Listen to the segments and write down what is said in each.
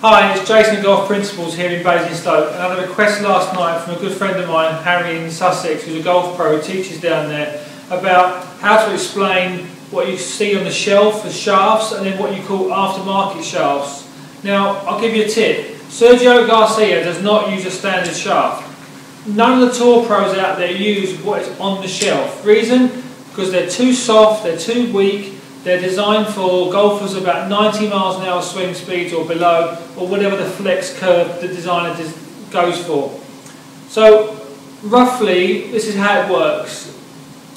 Hi, it's Jason at Golf Principles here in Basingstoke, and I had a request last night from a good friend of mine, Harry in Sussex, who's a golf pro who teaches down there, about how to explain what you see on the shelf as shafts and then what you call aftermarket shafts. Now, I'll give you a tip. Sergio Garcia does not use a standard shaft. None of the tour pros out there use what is on the shelf. Reason? Because they're too soft, they're too weak. They're designed for golfers about 90 miles an hour swing speeds or below, or whatever the flex curve the designer goes for. So, roughly, this is how it works.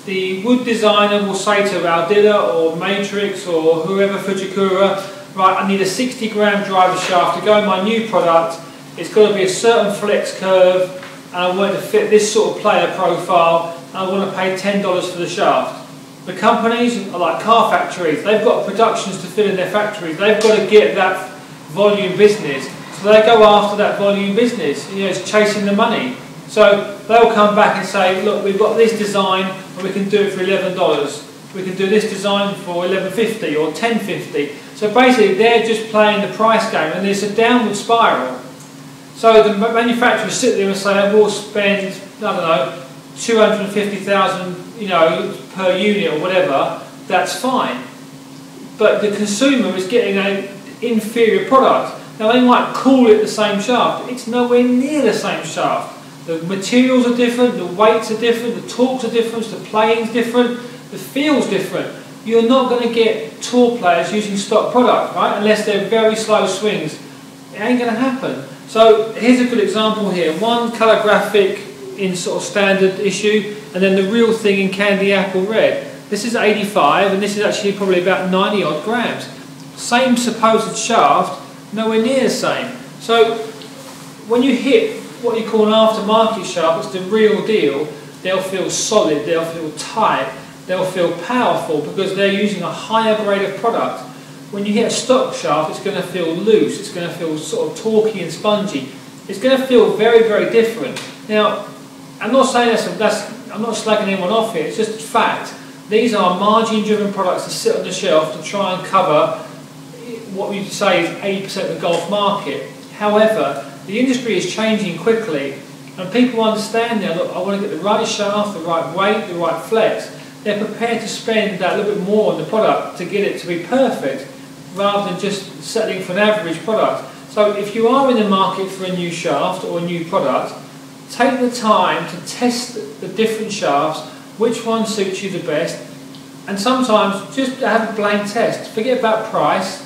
The wood designer will say to Aldila or Matrix or whoever, Fujikura, right, I need a 60 gram driver shaft to go in my new product. It's got to be a certain flex curve, and I want it to fit this sort of player profile, and I want to pay $10 for the shaft. The companies are like car factories. They've got productions to fill in their factories. They've got to get that volume business. So they go after that volume business. You know, it's chasing the money. So they'll come back and say, look, we've got this design and we can do it for $11. We can do this design for $11.50 or $10.50. So basically they're just playing the price game, and it's a downward spiral. So the manufacturers sit there and say, we'll spend, I don't know, 250,000, you know, per unit or whatever. That's fine, but the consumer is getting an inferior product. Now they might call it the same shaft. It's nowhere near the same shaft. The materials are different, the weights are different, the torques are different, the playing's different, the feel's different. You're not going to get tour players using stock product, right? Unless they're very slow swings. It ain't going to happen. So here's a good example here. One colour graphic in sort of standard issue, and then the real thing in candy apple red. This is 85, and this is actually probably about 90 odd grams. Same supposed shaft, nowhere near the same. So when you hit what you call an aftermarket shaft, it's the real deal, they'll feel solid, they'll feel tight, they'll feel powerful because they're using a higher grade of product. When you hit a stock shaft, it's going to feel loose, it's going to feel sort of torquey and spongy. It's going to feel very, very different. Now, I'm not saying I'm not slagging anyone off here, it's just a fact. These are margin-driven products that sit on the shelf to try and cover what we say is 80% of the golf market. However, the industry is changing quickly, and people understand now, look, I want to get the right shaft, the right weight, the right flex. They're prepared to spend that little bit more on the product to get it to be perfect, rather than just settling for an average product. So if you are in the market for a new shaft or a new product, take the time to test the different shafts, which one suits you the best, and sometimes just have a blank test. Forget about price,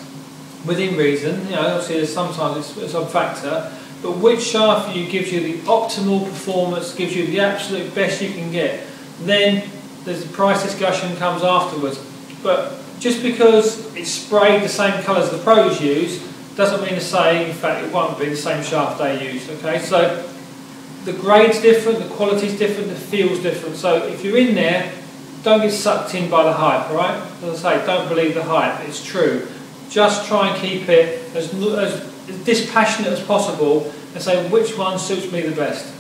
within reason, you know, obviously there's sometimes it's some factor, but which shaft for you gives you the optimal performance, gives you the absolute best you can get. Then there's the price discussion comes afterwards. But just because it's sprayed the same colours the pros use, doesn't mean to say, in fact, it won't be the same shaft they use, okay? So the grade's different, the quality's different, the feel's different. So if you're in there, don't get sucked in by the hype, alright? As I say, don't believe the hype, it's true. Just try and keep it as dispassionate as possible and say which one suits me the best.